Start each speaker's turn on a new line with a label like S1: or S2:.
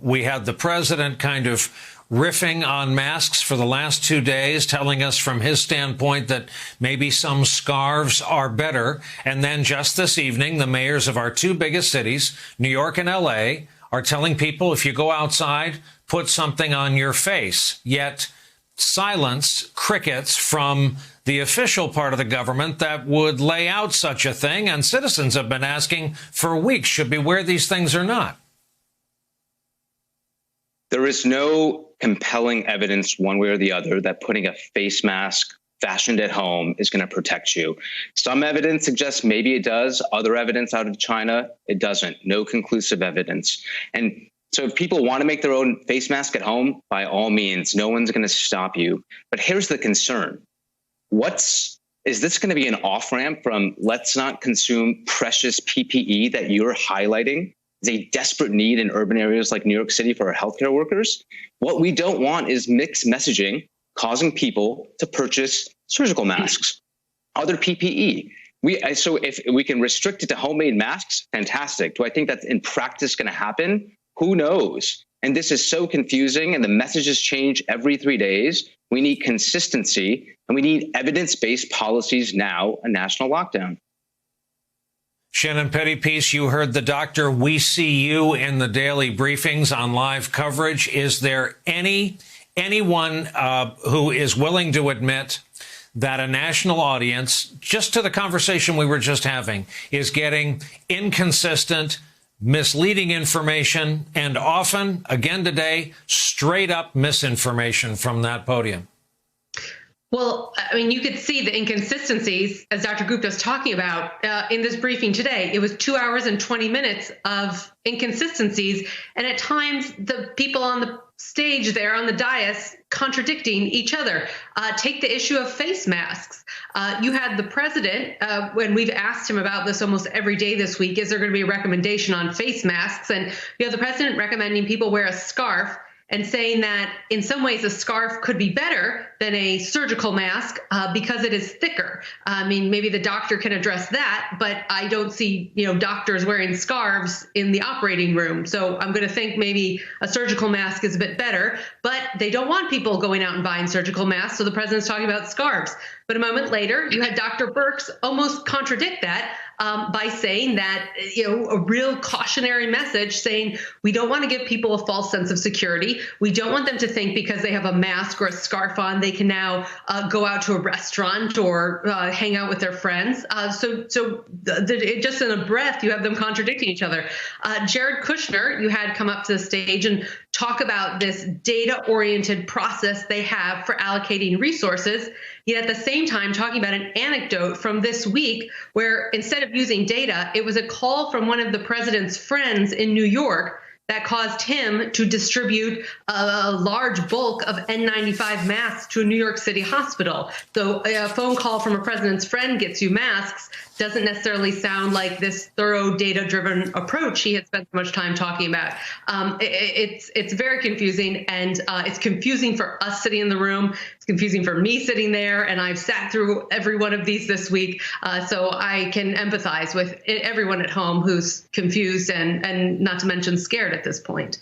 S1: We had the president kind of riffing on masks for the last 2 days, telling us from his standpoint that maybe some scarves are better. And then just this evening, the mayors of our two biggest cities, New York and L.A., are telling people if you go outside, put something on your face. Yet silence, crickets from the official part of the government that would lay out such a thing. And citizens have been asking for weeks, should we wear these things or not?
S2: There is no compelling evidence one way or the other that putting a face mask fashioned at home is going to protect you. Some evidence suggests maybe it does. Other evidence out of China, it doesn't. No conclusive evidence. And so if people want to make their own face mask at home, by all means, no one's going to stop you. But here's the concern. Is this going to be an off-ramp from let's not consume precious PPE that you're highlighting is a desperate need in urban areas like New York City for our healthcare workers? What we don't want is mixed messaging causing people to purchase surgical masks, other PPE. So if we can restrict it to homemade masks, fantastic. Do I think that's in practice going to happen? Who knows? And this is so confusing, and the messages change every 3 days. We need consistency, and we need evidence-based policies now, a national lockdown.
S1: Shannon Pettypiece, you heard the doctor. We see you in the daily briefings on live coverage. Is there anyone who is willing to admit that a national audience, just to the conversation we were just having, is getting inconsistent, misleading information, and often, again today, straight up misinformation from that podium?
S3: Well, I mean, you could see the inconsistencies, as Dr. Gupta is talking about in this briefing today. It was 2 hours and 20 minutes of inconsistencies. And at times, the people on the stage there on the dais contradicting each other. Take the issue of face masks. You had the president, when we've asked him about this almost every day this week, is there going to be a recommendation on face masks? And you have the president recommending people wear a scarf and saying that in some ways a scarf could be better than a surgical mask because it is thicker. I mean, maybe the doctor can address that, but I don't see, doctors wearing scarves in the operating room. So I'm going to think maybe a surgical mask is a bit better, but they don't want people going out and buying surgical masks. So the president's talking about scarves. But a moment later, you had Dr. Birx almost contradict that by saying that, a real cautionary message saying we don't want to give people a false sense of security. We don't want them to think because they have a mask or a scarf on, they can now go out to a restaurant or hang out with their friends. So just in a breath, you have them contradicting each other. Jared Kushner, you had come up to the stage and talk about this data-oriented process they have for allocating resources. Yet at the same time, talking about an anecdote from this week where instead of using data, it was a call from one of the president's friends in New York that caused him to distribute a large bulk of N95 masks to a New York City hospital. So a phone call from a president's friend gets you masks doesn't necessarily sound like this thorough data-driven approach he had spent so much time talking about. It's very confusing, and it's confusing for us sitting in the room. It's confusing for me sitting there, and I've sat through every one of these this week, so I can empathize with everyone at home who's confused and not to mention scared at this point.